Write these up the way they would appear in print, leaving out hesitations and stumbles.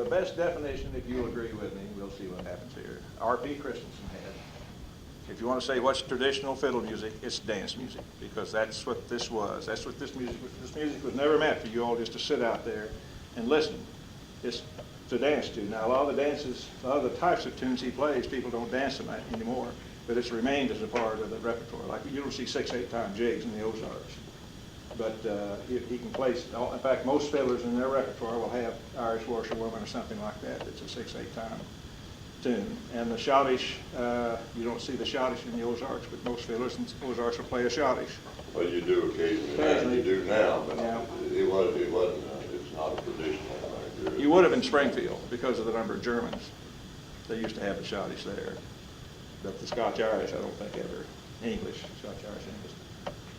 best definition, if you'll agree with me, we'll see what happens here. R.P. Christensen had. If you want to say what's traditional fiddle music, it's dance music, because that's what this was. That's what this music was. This music was never meant for you all just to sit out there and listen. It's to dance to. Now, a lot of the dances, a lot of the types of tunes he plays, people don't dance them anymore, but it's remained as a part of the repertoire. Like you don't see 6/8 time jigs in the Ozarks, but he can play. In fact, most fiddlers in their repertoire will have Irish Washerwoman or something like that. It's a 6/8 time tune. And the schottisch, you don't see the schottisch in the Ozarks, but most fiddlers in the Ozarks will play a schottisch. Well, you do occasionally. You do now, but yeah. it wasn't. It's not a traditional thing. You would have in Springfield because of the number of Germans. They used to have the schottisch there, but the Scotch-Irish, I don't think ever. English, Scotch-Irish English.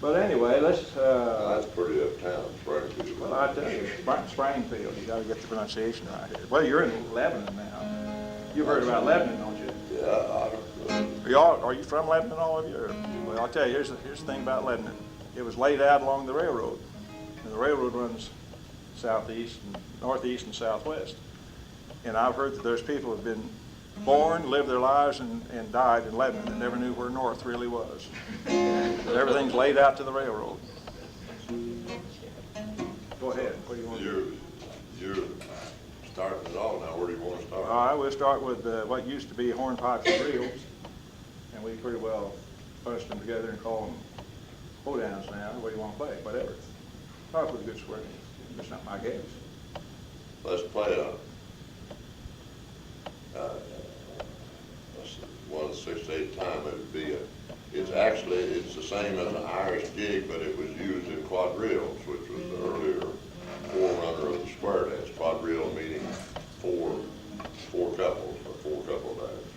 But anyway, let's. That's pretty uptown, Springfield. Well, I tell you, Springfield. You got to get the pronunciation right here. Well, you're in Lebanon now. You've heard about Lebanon, don't you? Yeah, I don't. Are you from Lebanon, all of you? Or? Well, I'll tell you. Here's the thing about Lebanon. It was laid out along the railroad, and the railroad runs southeast, and northeast, and southwest. And I've heard that there's people who've been born, lived their lives, and died in Lebanon and never knew where north really was. But everything's laid out to the railroad. Go ahead. What do you want to do? You're starting it all now. Where do you want to start? All right, we'll start with what used to be hornpipes and reels, and we pretty well punched them together and call them hoedowns now. What do you want to play? Whatever. Start with a good swearing. That's not my guess. Let's play one 6/8 time. It would be it's the same as an Irish jig, but it was used in quadrilles, which was the earlier forerunner of the square dance. Quadrille meaning four couples or four couple dance,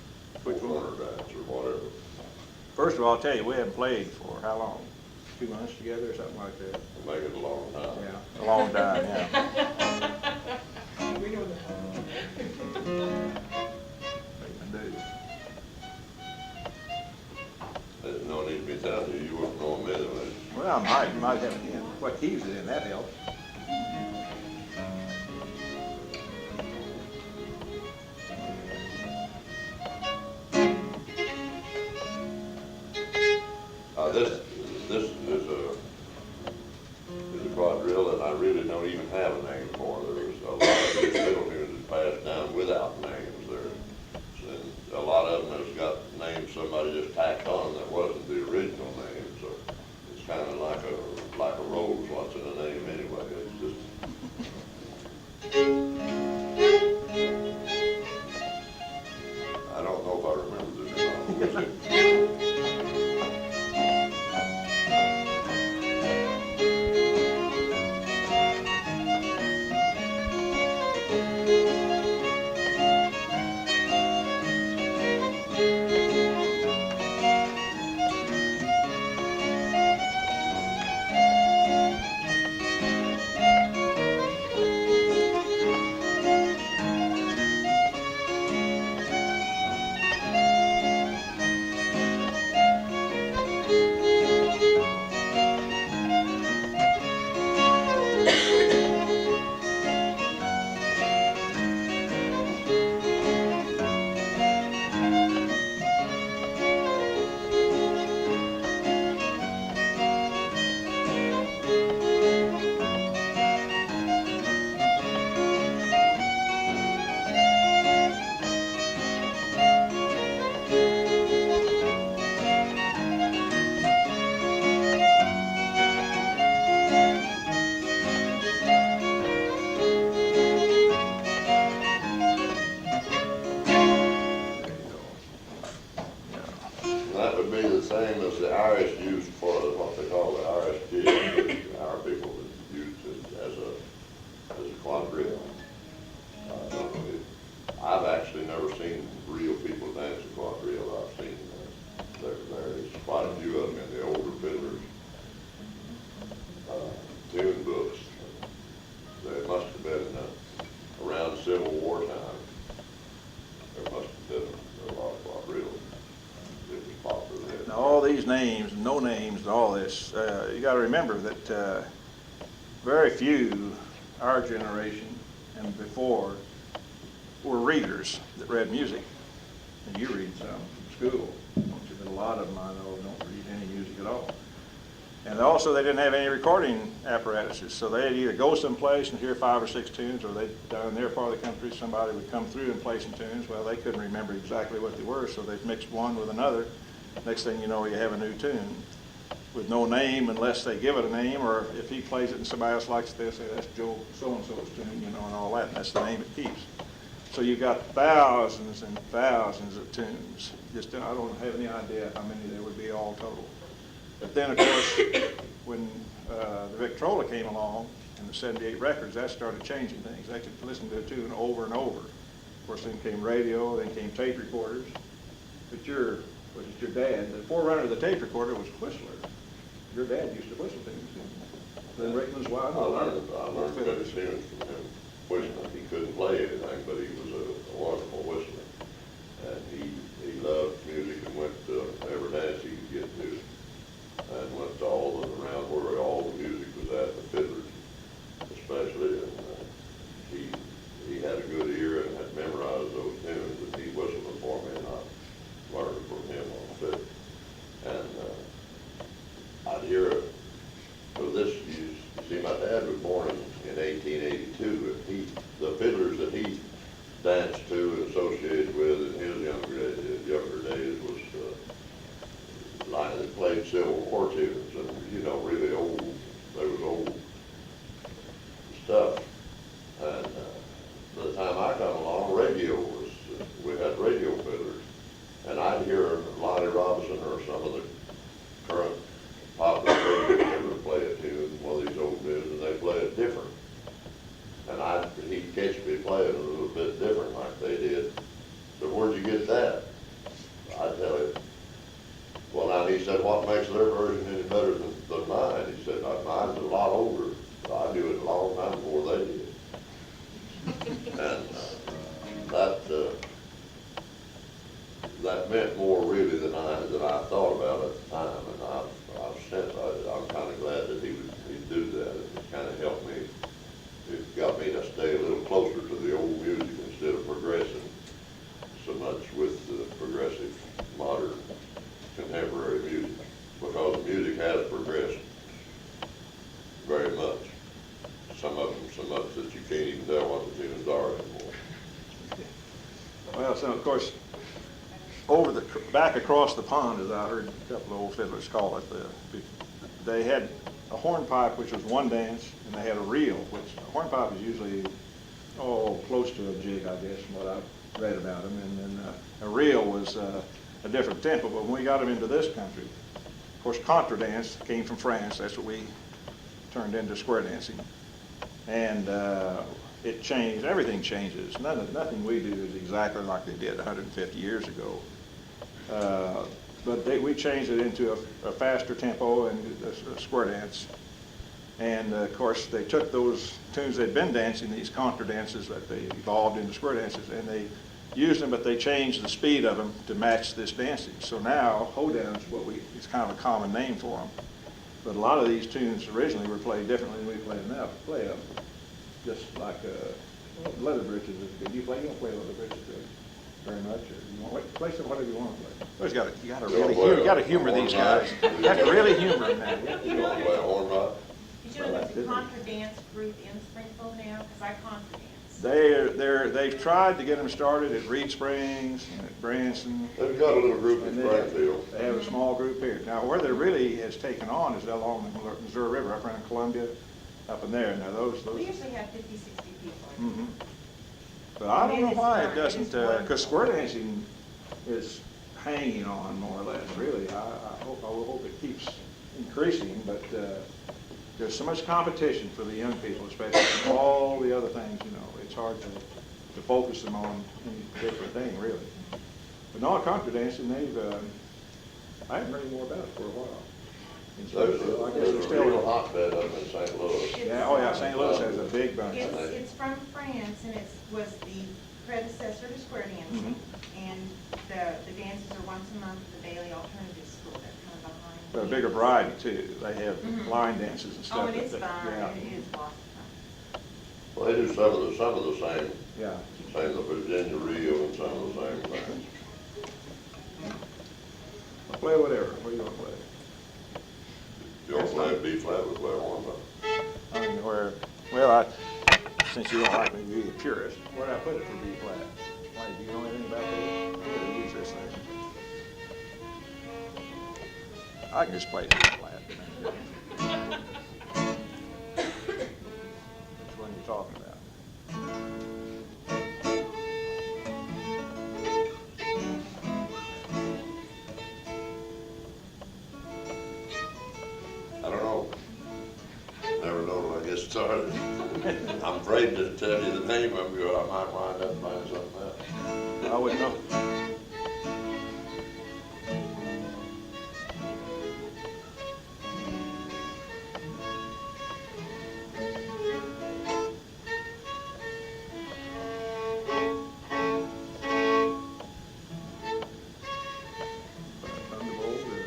Which one? corner dance or whatever. First of all, I'll tell you, we haven't played for how long? 2 months together or something like that? We'll make it a long time. Yeah, a long time, yeah. We know that. There's no need to be telling you. You wouldn't know a minute. Well, I might have it in. What keys it in, that helps. This is a quadrille, and I really don't even have a name for it. There's a lot of these fiddle tunes that passed down without names there. And a lot of them has got names somebody just tacked on that wasn't the original name. So it's kind of like a rose. What's in a name anyway? It's just. I don't know if I remember this or not. Same as the Irish used for what they call the Irish jig. Our people used it as a quadrille. I've actually never seen real people dance a quadrille. I've seen there's quite a few of them in the older fiddlers' tune books. They must have been around Civil War time. There must have been a lot of quadrilles. It was popular then. Now, all these names, no names, and all this, you got to remember that very few, our generation and before, were readers that read music, and you read some from school, don't you? But a lot of them I know don't read any music at all. And also, they didn't have any recording apparatuses, so they'd either go someplace and hear 5 or 6 tunes, or down in their part of the country, somebody would come through and play some tunes. Well, they couldn't remember exactly what they were, so they'd mix one with another. Next thing you know, you have a new tune with no name unless they give it a name, or if he plays it and somebody else likes it, they'll say, that's Joe so-and-so's tune, and all that, and that's the name it keeps. So you've got thousands and thousands of tunes. Just, I don't have any idea how many there would be all total. But then, of course, when the Victrola came along and the 78 records, that started changing things. They could listen to a tune over and over. Of course, then came radio, then came tape recorders. But your dad, the forerunner of the tape recorder was Whistler. Your dad used to whistle things. Then Rickman's wife. I learned good tunes from him whistling. He couldn't play anything, but he was a wonderful whistler. And he loved music and went to every dance he could get to. And went to around where all the music was at, the fiddlers especially, and he had a good ear and had memorized those tunes, and he whistled them for me, and I learned from him on fiddle. And I'd hear it. So this, you see, my dad was born in 1882, and the fiddlers that he danced to and associated with in his younger days was that played Civil War tunes, and really old. They was old stuff. And by the time I come along, we had radio fiddlers, and I'd hear Lonnie Robinson or some of the current popular radio fiddlers play a tune, one of these old tunes, and they play it different. And he'd catch me playing a little bit different like they did. So where'd you get that? I'd tell him. Well, now, he said, what makes their version any better than mine? He said, mine's a lot older. I knew it a long time before they did. And that meant more really than I thought about at the time. And I'm kind of glad that he'd do that. It kind of helped me. It got me to stay a little closer to the old music instead of progressing so much with the progressive modern contemporary music, because music has progressed very much. Some of them so much that you can't even tell what the tunes are anymore. Well, so of course, back across the pond, as I heard a couple of old fiddlers call it, they had a hornpipe, which was one dance, and they had a reel, which a hornpipe is usually close to a jig, I guess, from what I've read about them, and then a reel was a different tempo. But when we got them into this country, of course, contra dance came from France. That's what we turned into square dancing, and it changed. Everything changes. Nothing we do is exactly like they did 150 years ago. But we changed it into a faster tempo and a square dance. And of course, they took those tunes they'd been dancing, these contra dances that they evolved into square dances, and they used them, but they changed the speed of them to match this dancing. So now, hoedown is it's kind of a common name for them. But a lot of these tunes originally were played differently than we play them now. Play them just like leather bridges is good. You don't play leather bridges very much, or you want to play some whatever you want to play. Well, you got to humor these guys. You have to really humor them now. You want to play a hornpipe? Did you know there's a contra dance group in Springfield now? Because I contra dance. They've tried to get them started at Reed Springs and at Branson. They've got a little group in Springfield. They have a small group here. Now, where they really has taken on is along the Missouri River, up around Columbia, up in there. Now, those. We usually have 50, 60 people. Mm-hmm. But I don't know why it doesn't, because square dancing is hanging on more or less, really. I hope it keeps increasing, but there's so much competition for the young people, especially from all the other things, it's hard to focus them on any particular thing, really. But no, contra dancing, I haven't heard any more about it for a while. There's a real hotbed up in St. Louis. Yeah, St. Louis has a big bunch. It's from France, and it was the predecessor to square dancing. And the dances are once a month at the Bailey Alternative School. That's kind of behind. But a bigger variety too. They have line dances and stuff. Oh, it is fun. It is lots of fun. Well, they do some of the same, Yeah. the Virginia Rio and some of the same things. I'll play whatever. What do you want to play? If you want to play B flat, we play hornpipe. I mean, since you don't like me to be a purist, where did I put it for B flat? Wait, do you know anything about that? I'm gonna use this thing. I can just play B flat. Which one are you talking about? I don't know. Never know when I get started. I'm afraid to tell you the name of it, I might wind up finding something else. I wouldn't know. Thunderbolt or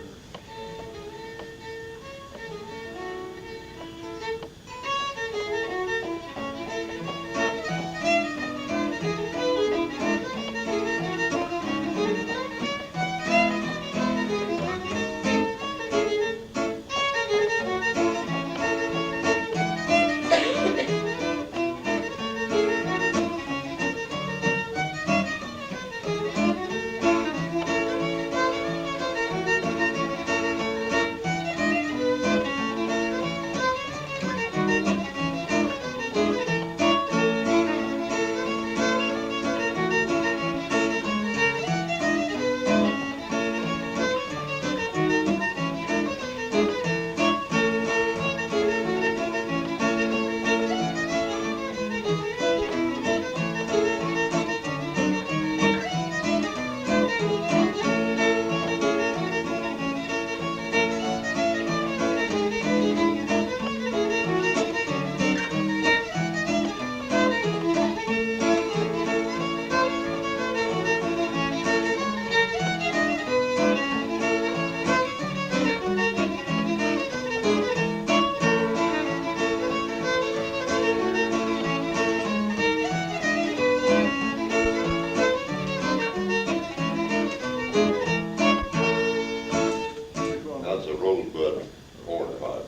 That's a rosebud hornpipe.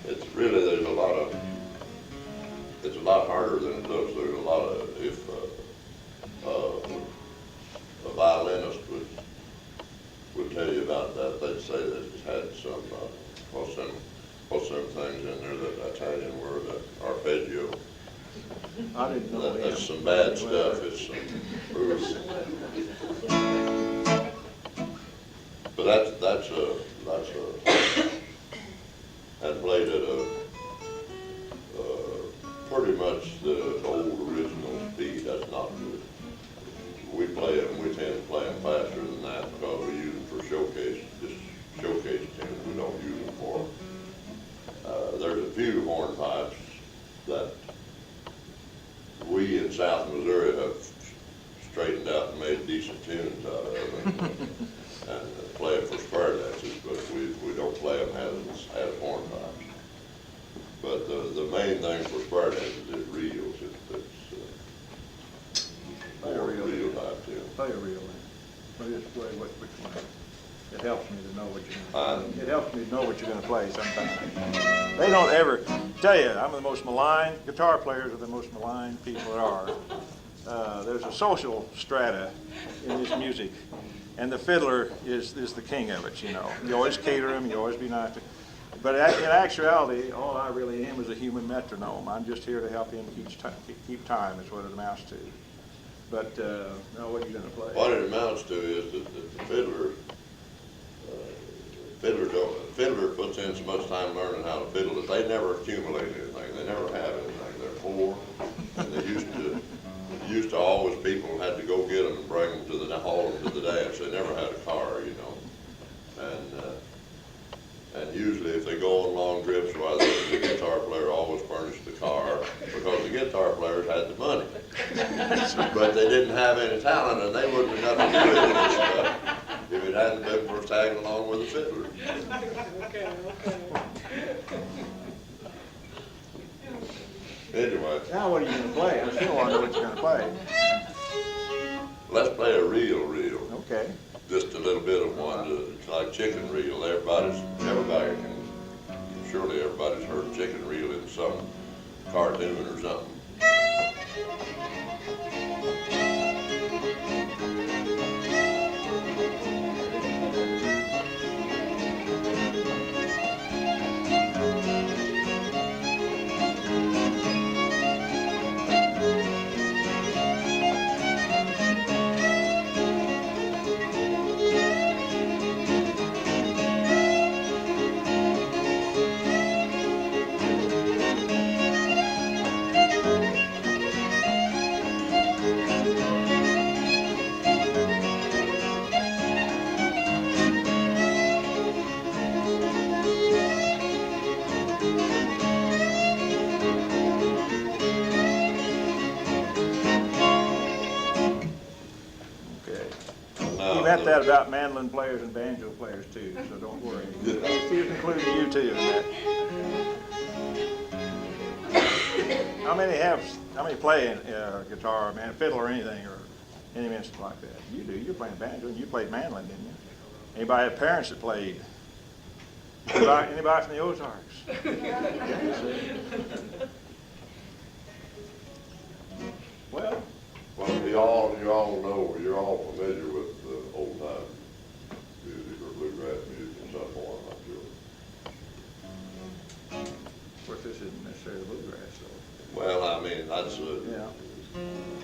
It's really, it's a lot harder than it looks. There's a lot of, if a violinist would tell you about that, they'd say that it had some things in there, that Italian word, arpeggio. I didn't know that. That's some bad stuff. It's some, but that's a, that played at pretty much the old original speed. That's not good. We tend to play them faster than that because we use them for showcase, just showcase tunes. We don't use them for, there's a few hornpipes that we in South Missouri have straightened out and made decent tunes out of and play it for spur dances, but we don't play them as hornpipes. But the main thing for spur dances is reels. It's reel type tune. Play a reel then. Play this play which one. It helps me to know what you're Fine. going to. It helps me to know what you're going to play sometimes. They don't ever tell you. I'm the most maligned. Guitar players are the most maligned people there are. There's a social strata in this music, and the fiddler is the king of it. You know, you always cater him. You always be nice to. But in actuality, all I really am is a human metronome. I'm just here to help him keep time. Is what it amounts to. But now, what are you going to play? What it amounts to is that the fiddler puts in so much time learning how to fiddle that they never accumulate anything. They never have anything. They're poor, and they used to always people had to go get them and bring them to haul them to the dance. They never had a car, you know, and usually if they go on long trips, the guitar player always furnished the car because the guitar players had the money, but they didn't have any talent, and they wouldn't have nothing to do with this stuff if it hadn't been for tagging along with the fiddler. Okay. Anyway, Now what are you gonna play? I still wanna know what you're gonna play. let's play a reel. Okay. Just a little bit of one, like chicken reel. Everybody can, surely everybody's heard chicken reel in some cartoon or something. Okay. Now, You meant that about mandolin players and banjo players too, so don't worry. He's including you too in that. How many play guitar, man, fiddle or anything, or any instrument like that? You do, you're playing banjo, and you played mandolin, didn't you? Anybody have parents that played? Anybody from the Ozarks? Yeah, see? Well, well, you all know, you're all familiar with old time music or bluegrass music in some form, I'm sure. of course, this isn't necessarily bluegrass, though. Well, I mean, that's Yeah.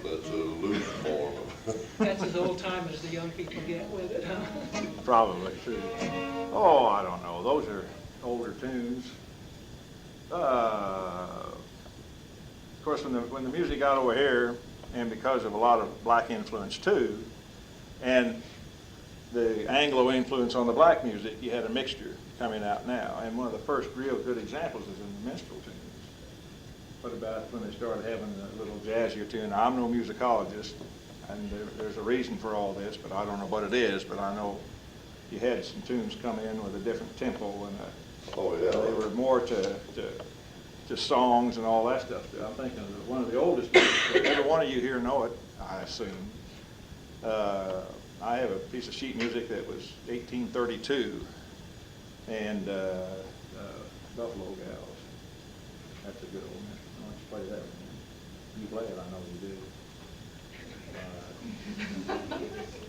a loose form of. That's as old time as the young people get with it, huh? Probably true. Oh, I don't know. Those are older tunes. Of course, when the music got over here, and because of a lot of black influence too, and the Anglo influence on the black music, you had a mixture coming out now. And one of the first real good examples is in the minstrel tunes. What about when they started having a little jazzier tune? Now, I'm no musicologist, and there's a reason for all this, but I don't know what it is. But I know you had some tunes come in with a different tempo, and Oh, yeah. they were more to songs and all that stuff. I'm thinking of one of the oldest. Every one of you here know it, I assume. I have a piece of sheet music that was 1832, and Buffalo Gals. That's a good old one. Why don't you play that one? You play it, I know you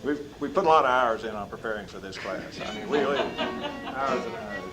do. We put a lot of hours in on preparing for this class. I mean, really, hours and hours.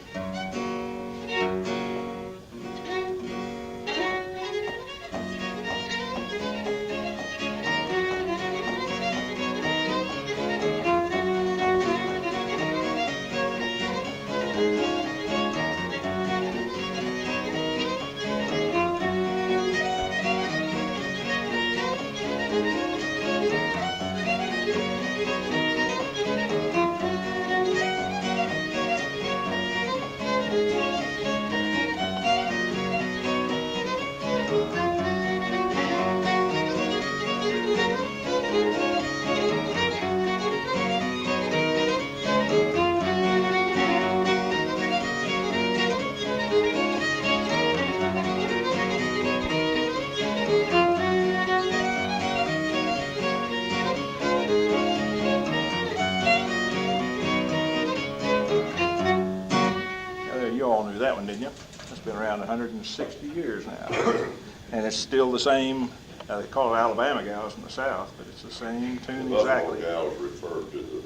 That one, didn't you? It's been around 160 years now, and it's still the same. They call it Alabama Gals in the South, but it's the same tune exactly. Buffalo Gals referred to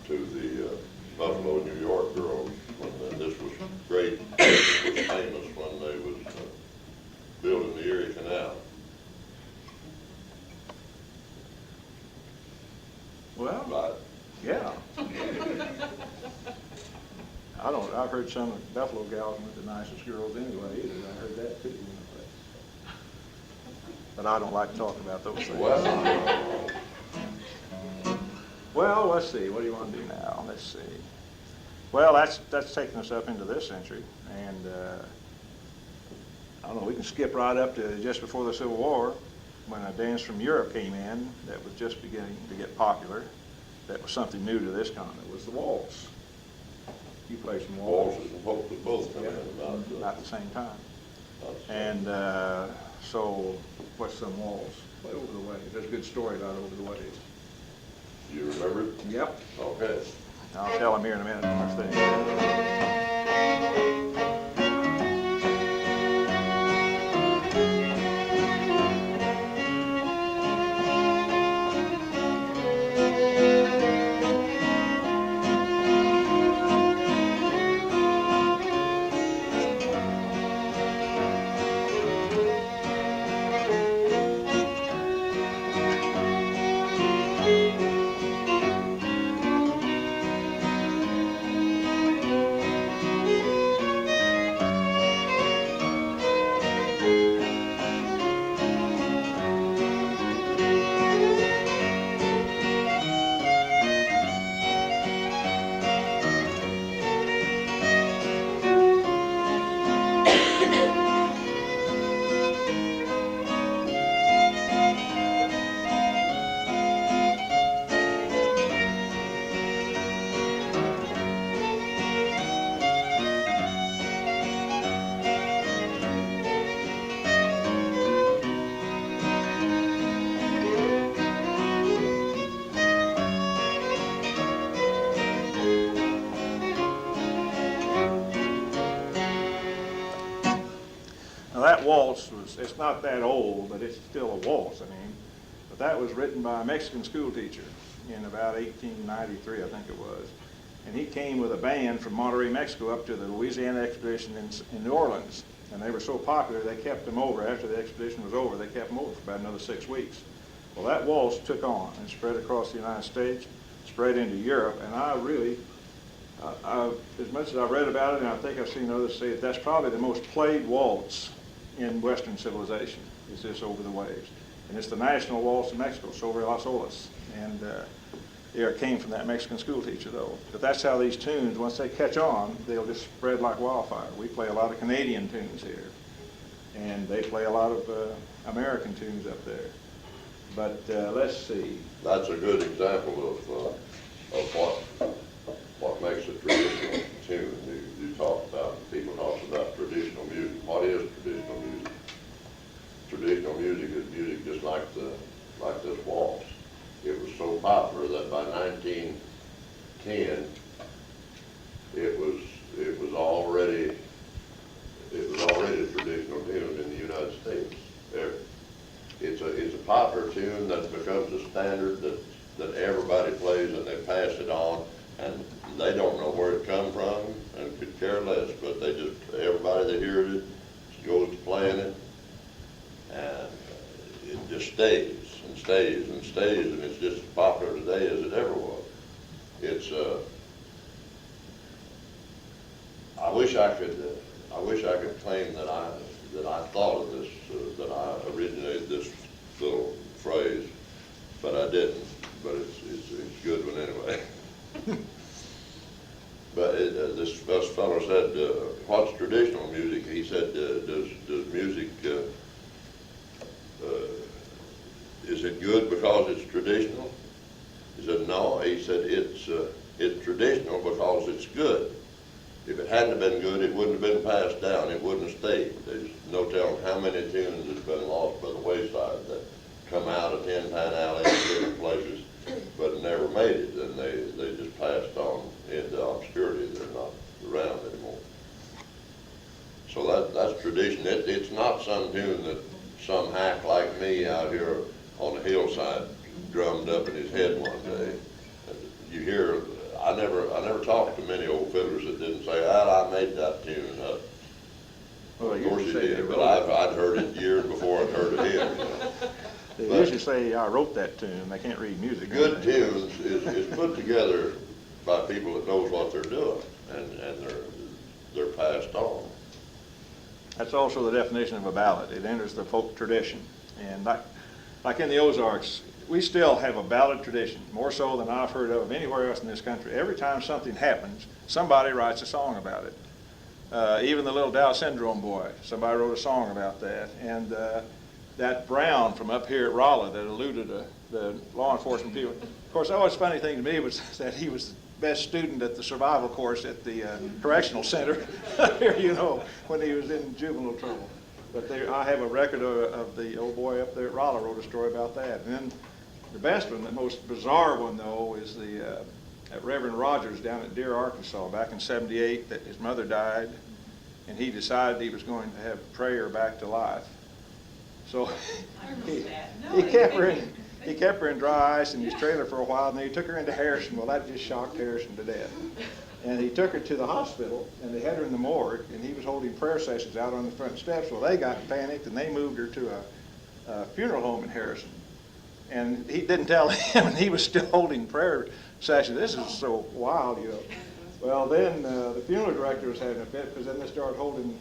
the Buffalo, New York girls when this was great. It was famous when they was building the Erie Canal. Well, Right. yeah. I've heard some of the Buffalo Gals weren't the nicest girls anyway either. I heard that too. But I don't like to talk about those things. Well, let's see. What do you want to do now? Let's see. Well, that's taking us up into this century, and I don't know. We can skip right up to just before the Civil War, when a dance from Europe came in that was just beginning to get popular. That was something new to this continent. Was the waltz. You play some waltz. Waltzes and polkas both come in About the same time. And so, what's some walls? Play Over the Waves. There's a good story about Over the Waves. You remember it? Yep. Okay. I'll tell him here in a minute. Once they- Now that waltz it's not that old, but it's still a waltz, I mean. But that was written by a Mexican school teacher in about 1893, I think it was. And he came with a band from Monterrey, Mexico, up to the Louisiana expedition in New Orleans. And they were so popular, they kept them over. After the expedition was over, they kept them over for about another 6 weeks. Well, that waltz took on and spread across the United States, spread into Europe, and I really, as much as I've read about it, and I think I've seen others say it, that's probably the most played waltz in Western civilization, is this Over the Waves. And it's the national waltz in Mexico, Sobre las Olas. And it came from that Mexican school teacher, though. But that's how these tunes, once they catch on, they'll just spread like wildfire. We play a lot of Canadian tunes here, and they play a lot of American tunes up there. But let's see. That's a good example of what makes a traditional tune. You talk about, people talk about traditional music. What is traditional music? Traditional music is music just like this waltz. It was so popular that by 1910, it was already a traditional tune in the United States. It's a popular tune that becomes a standard that everybody plays, and they pass it on, and they don't know where it come from and could care less, but everybody that hears it goes to playing it, and it just stays and stays and stays, and it's just as popular today as it ever was. I wish I could claim that I thought of this, that I originated this little phrase, but I didn't. But it's a good one anyway. But this fellow said, "What's traditional music?" He said, "Does music is it good because it's traditional?" He said, "No." He said, "It's traditional because it's good. If it hadn't have been good, it wouldn't have been passed down. It wouldn't have stayed." There's no telling how many tunes have been lost by the wayside that come out of Tin Pan Alley and different places, but never made it, and they just passed on into obscurity. They're not around anymore. So that's tradition. It's not some tune that some hack like me out here on the hillside drummed up in his head one day. You hear, I never talked to many old fiddlers that didn't say, I made that tune up. Well, Of course he did, but I'd heard it years before I'd heard of him. They usually say, I wrote that tune. They can't read music. Good tunes is put together by people that knows what they're doing, and they're passed on. That's also the definition of a ballad. It enters the folk tradition. And like in the Ozarks, we still have a ballad tradition, more so than I've heard of anywhere else in this country. Every time something happens, somebody writes a song about it. Even the little Dow syndrome boy, somebody wrote a song about that. And that Brown from up here at Raleigh that eluded the law enforcement people. Of course, the always funny thing to me was that he was the best student at the survival course at the correctional center here, when he was in juvenile trouble. But there, I have a record of the old boy up there at Rolla wrote a story about that. And then the best one, the most bizarre one though, is the at Reverend Rogers down at Deer, Arkansas, back in '78, that his mother died, and he decided he was going to have prayer back to life. So he kept her in dry ice in his trailer for a while, and then he took her into Harrison. Well, that just shocked Harrison to death. And he took her to the hospital, and they had her in the morgue, and he was holding prayer sessions out on the front steps. Well, they got panicked, and they moved her to a funeral home in Harrison. And he didn't tell him, and he was still holding prayer sessions. This is so wild, you know. Well, then the funeral director was having a fit, because then they started holding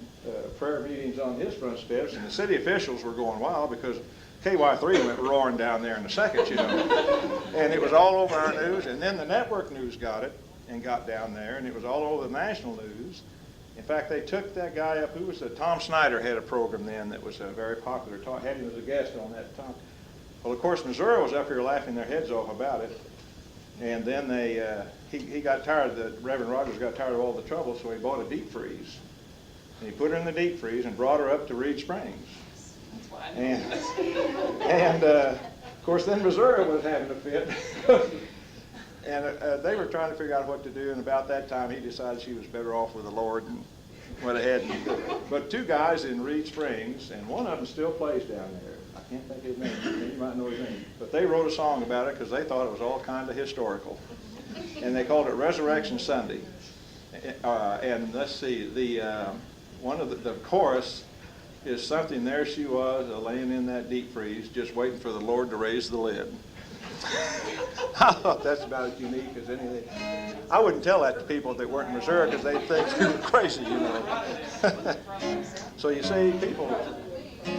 prayer meetings on his front steps, and the city officials were going wild because KY3 went roaring down there in a second, you know. And it was all over our news, and then the network news got it and got down there, and it was all over the national news. In fact, they took that guy up, who was Tom Snyder had a program then that was very popular, had him as a guest on that time. Well, of course, Missouri was up here laughing their heads off about it, and then he got tired, the Reverend Rogers got tired of all the trouble, so he bought a deep freeze. And he put her in the deep freeze and brought her up to Reed Springs. And of course, then Missouri was having a fit. And they were trying to figure out what to do, and about that time he decided she was better off with the Lord and went ahead. But two guys in Reed Springs, and one of them still plays down there. I can't think of his name. You might know his name. But they wrote a song about it because they thought it was all kind of historical. And they called it Resurrection Sunday. And let's see, one of the chorus is something, there she was, laying in that deep freeze, just waiting for the Lord to raise the lid. I thought that's about as unique as anything. I wouldn't tell that to people that weren't in Missouri because they'd think we were crazy, you know. So you see, people,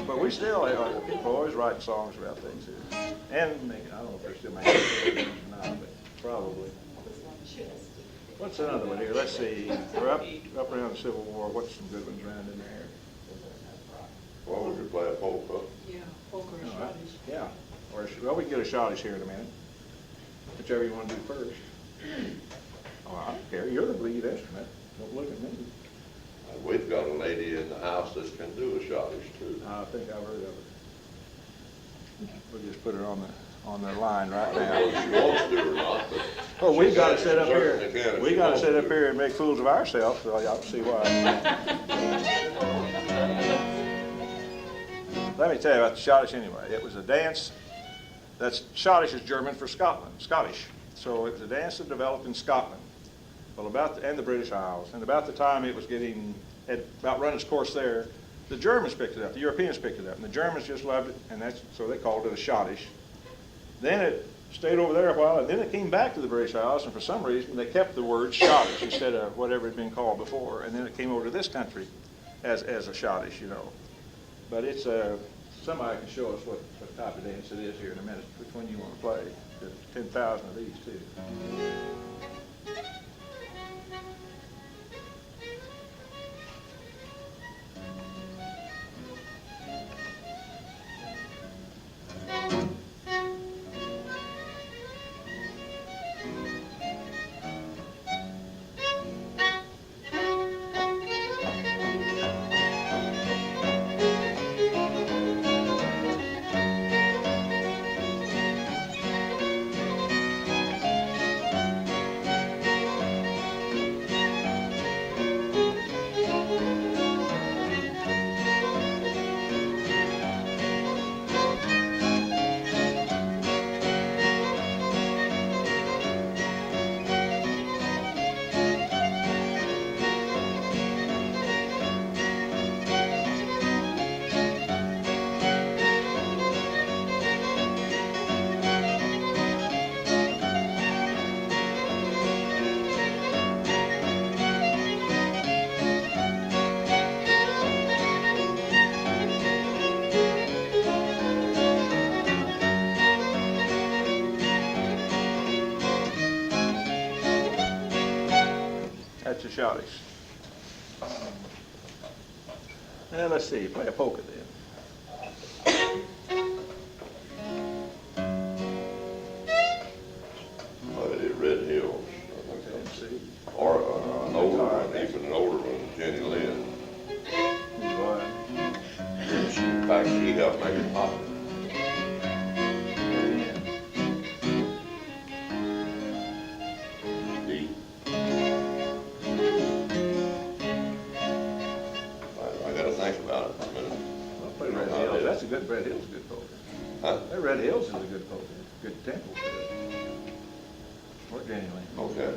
but we still, people always write songs about things here. And make, I don't know if they're still making it or not, but probably. What's another one here? Let's see. We're up around the Civil War. What's some good ones around in there? Well, we could play a polka. Yeah, polka or All right. schottish. Yeah. Or, well, we can get a schottish here in a minute. Whichever you want to do first. Oh, I don't care. You're the lead instrument. Don't look at me. We've got a lady in the house that can do a schottish too. I think I've heard of it. We'll just put her on the line right I don't know if she now. wants to or not, but. Well, we've got to sit up Certainly here. can if We she got to wants sit up to. here and make fools of ourselves, so I don't see why. Let me tell you about the schottish anyway. It was a dance. Schottish is German for Scotland, Scottish. So it was a dance that developed in Scotland, well, and the British Isles. And about the time it was had about run its course there, the Germans picked it up, the Europeans picked it up, and the Germans just loved it, and so they called it a schottish. Then it stayed over there a while, and then it came back to the British Isles, and for some reason they kept the word Scottish instead of whatever it had been called before, and then it came over to this country as a schottish, you know. But it's somebody can show us what type of dance it is here in a minute, which one you want to play. There's 10,000 of these, too. That's a schottish. And let's see, play a polka then. Red Hills. Okay, let's see. Or an older one, even an older one, Jenny Lynn. One. Red Hills is a good polka. Huh? That Red Hills is a good polka, good tempo to it. Or genuinely. Okay.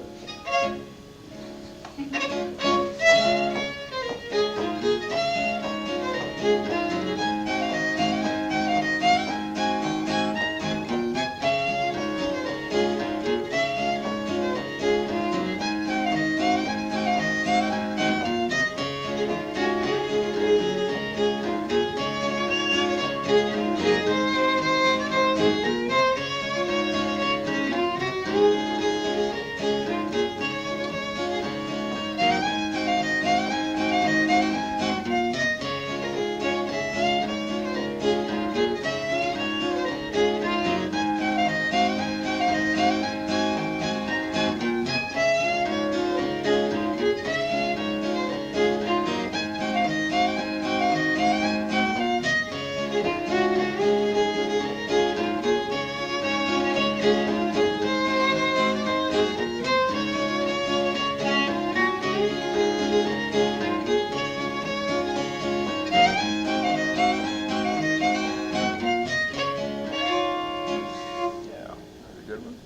Yeah, that's a good one.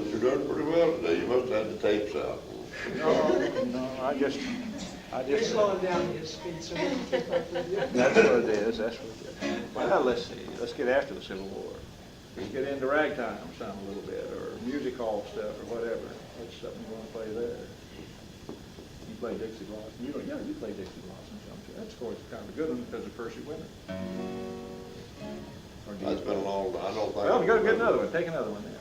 You're doing pretty well today. You must have had the tapes out. No, I just. You're slowing down his speed so we can keep up with you. That's what it is, that's what it is. Well, let's see, let's get after the Civil War. Let's get into ragtime some a little bit, or music hall stuff, or whatever. What's something you want to play there? You play Dixie Blossom? You don't, yeah, you play Dixie Blossom, don't you? That's, of course, kind of a good one because of Percy Winter. Or do you That's been a long, I don't think. Well, we gotta get another one, take another one then.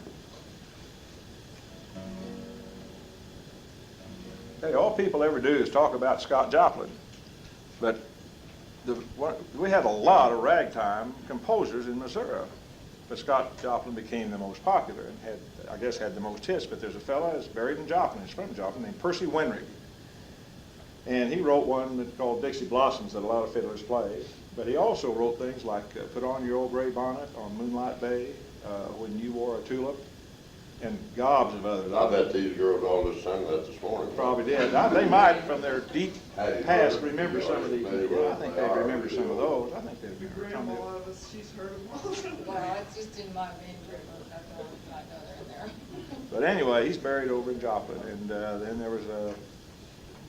Hey, all people ever do is talk about Scott Joplin, but we had a lot of ragtime composers in Missouri, but Scott Joplin became the most popular and had, I guess, had the most hits. But there's a fellow that's buried in Joplin, he's from Joplin, named Percy Winrig, and he wrote one that's called Dixie Blossoms that a lot of fiddlers play. But he also wrote things like Put On Your Old Gray Bonnet on Moonlight Bay, When You Wore a Tulip, and gobs of others. I bet these girls all just sang that this morning. Probably did. They might, from their deep past, remember some of these. Yeah, I think they'd remember some of those. I think they'd remember some of them. She's heard them all. Well, it's just in my memory, but I know they're in there. But anyway, he's buried over in Joplin. And then there was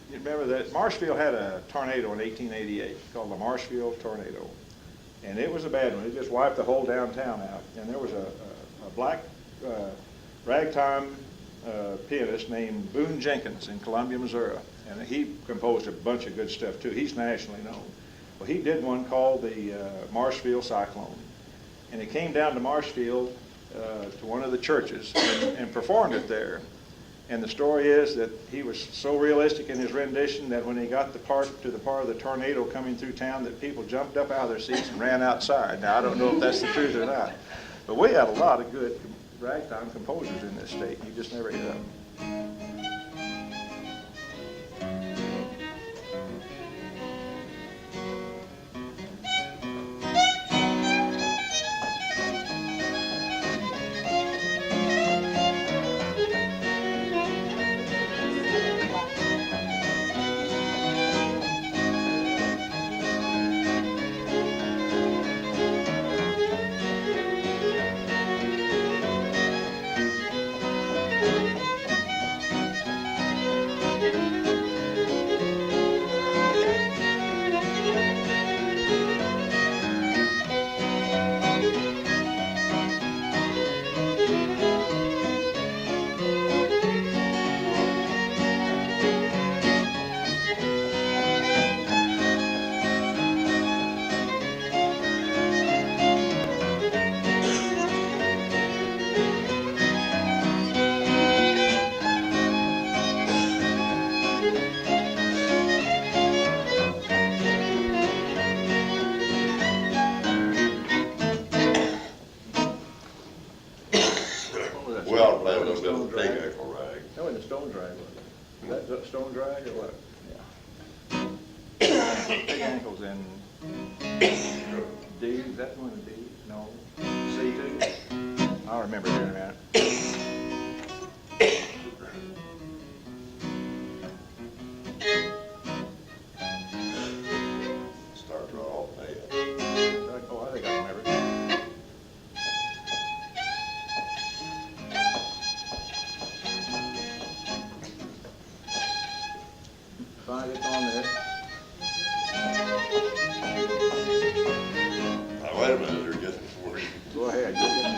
you remember that Marshfield had a tornado in 1888 called the Marshfield Tornado. And it was a bad one. It just wiped the whole downtown out. And there was a black ragtime pianist named Boone Jenkins in Columbia, Missouri. And he composed a bunch of good stuff too. He's nationally known. Well, he did one called the Marshfield Cyclone. And he came down to Marshfield to one of the churches and performed it there. And the story is that he was so realistic in his rendition that when he got to the part of the tornado coming through town, that people jumped up out of their seats and ran outside. Now, I don't know if that's the truth or not. But we had a lot of good ragtime composers in this state. You just never hear of them. Well, play a little bit of Big Echo Rag. No, in the Stone Drag, was it? Is that Stone Drag or what? Yeah. Big Ankles in D, is that one of D? No. C too? I remember hearing that. Start right off there. it's on there. Now, wait a minute, they're getting worried. Go ahead. Go ahead.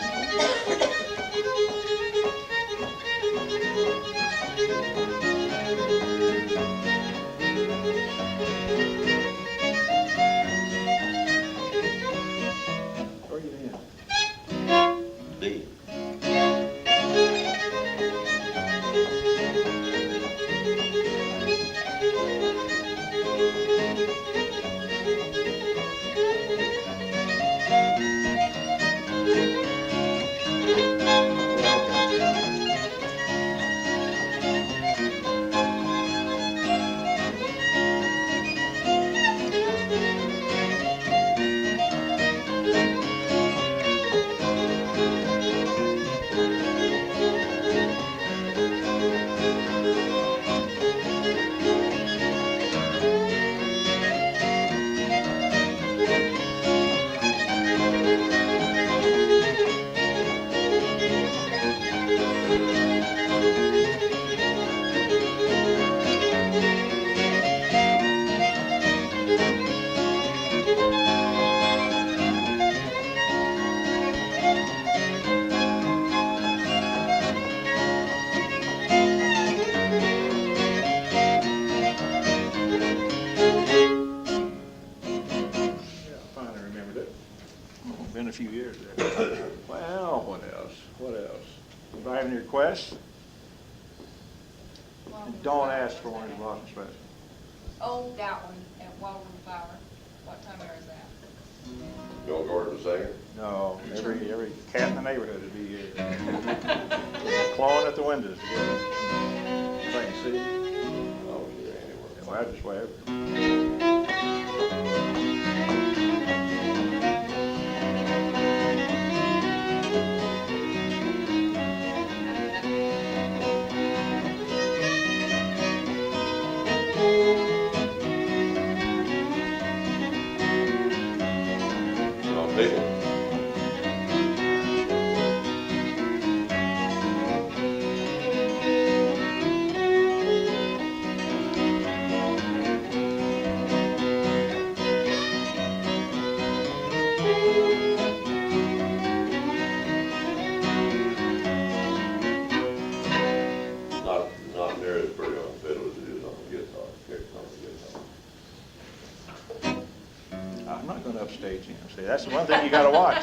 Where you in? D. Finally remembered it. Been a few years there. Well, what else? What else? Anybody have any requests? Don't ask for one of the blocking special. Oh, that one at Walden Flower. What time is that? Go Gordon singing? No, every cat in the neighborhood would be here. Clawing at the windows. If I can see. Oh, yeah, anywhere. Well, I just whatever. I'll pick it. Not near as pretty on fiddle as it is on the guitar, kicked on the guitar. I'm not gonna upstage him. See, that's the one thing you gotta watch.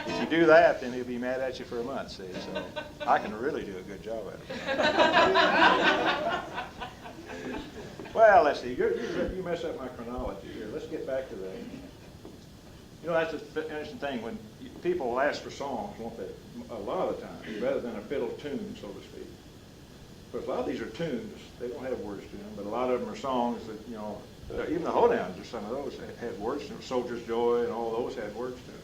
If you do that, then he'll be mad at you for a month, see, so I can really do a good job at it. Well, let's see, you mess up my chronology here. Let's get back to the, that's the interesting thing, when people will ask for songs, won't they, a lot of the time, rather than a fiddle tune, so to speak. Because a lot of these are tunes, they don't have words to them, but a lot of them are songs that, even the hoedowns, or some of those had words to them. Soldier's Joy and all those had words to them.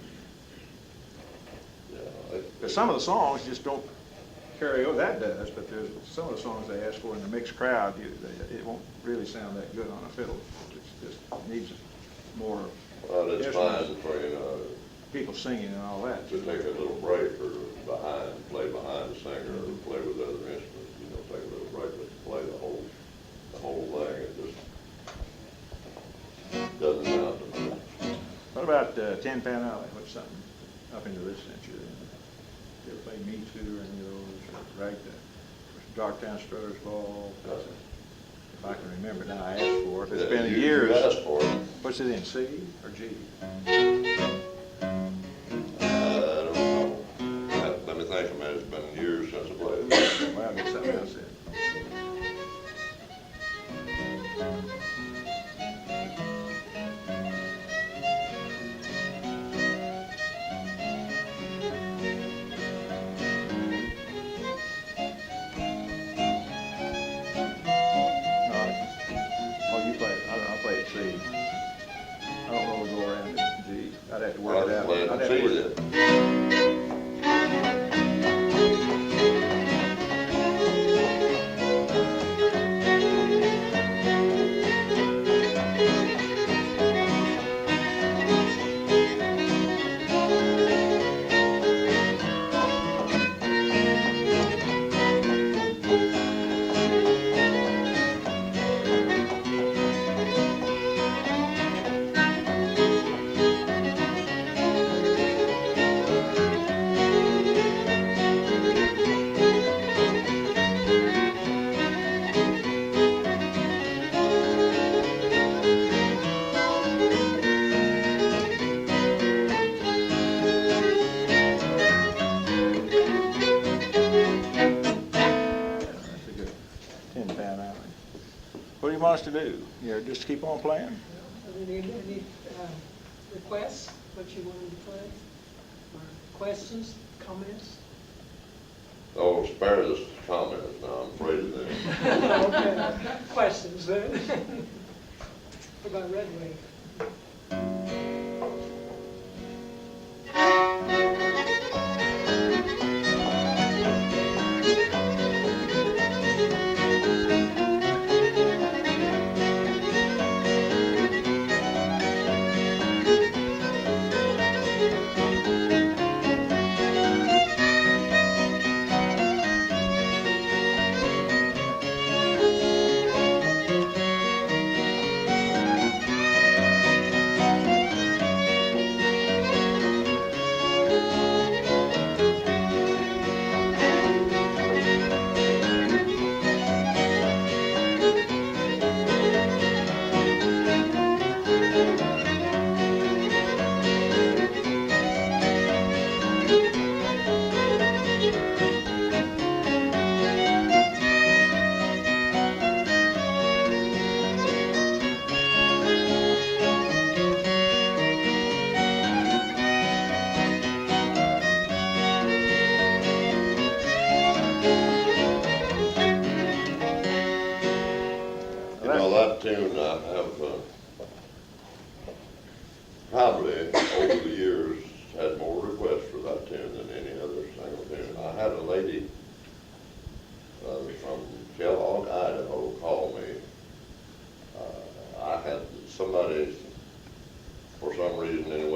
Yeah, But some of the songs just don't carry over, that does, but there's some of the songs they ask for in the mixed crowd, it won't really sound that good on a fiddle. It just needs more well, it's instruments, fine for, people singing and all that. to take a little break or play behind the singer or play with other instruments, take a little break, but to play the whole thing, it just doesn't sound to me. What about 10 Pan Alley? What's something up into this century? You ever play Me Too or any of those? Or Darktown Strutters Ball? If I can remember now, I asked for it. It's been years. You asked for it. What's it in, C or G? I don't know. Let me think a minute, it's been years since I played it. Well, I'll get something else in. I'll play it C. I don't know we'll go around it G. I'd have to work it out. Play it I'd in have C to work then. What do you want us to do? Just keep on playing? Any requests, what you wanted to play? Or questions, comments? Oh, spare us the comments now, I'm afraid of them. Okay, questions then. What about Red Wing? You know, that tune I have probably over the years had more requests for that tune than any other single tune. I had a lady from Kellogg, Idaho, call me. I had somebody, for some reason anyway,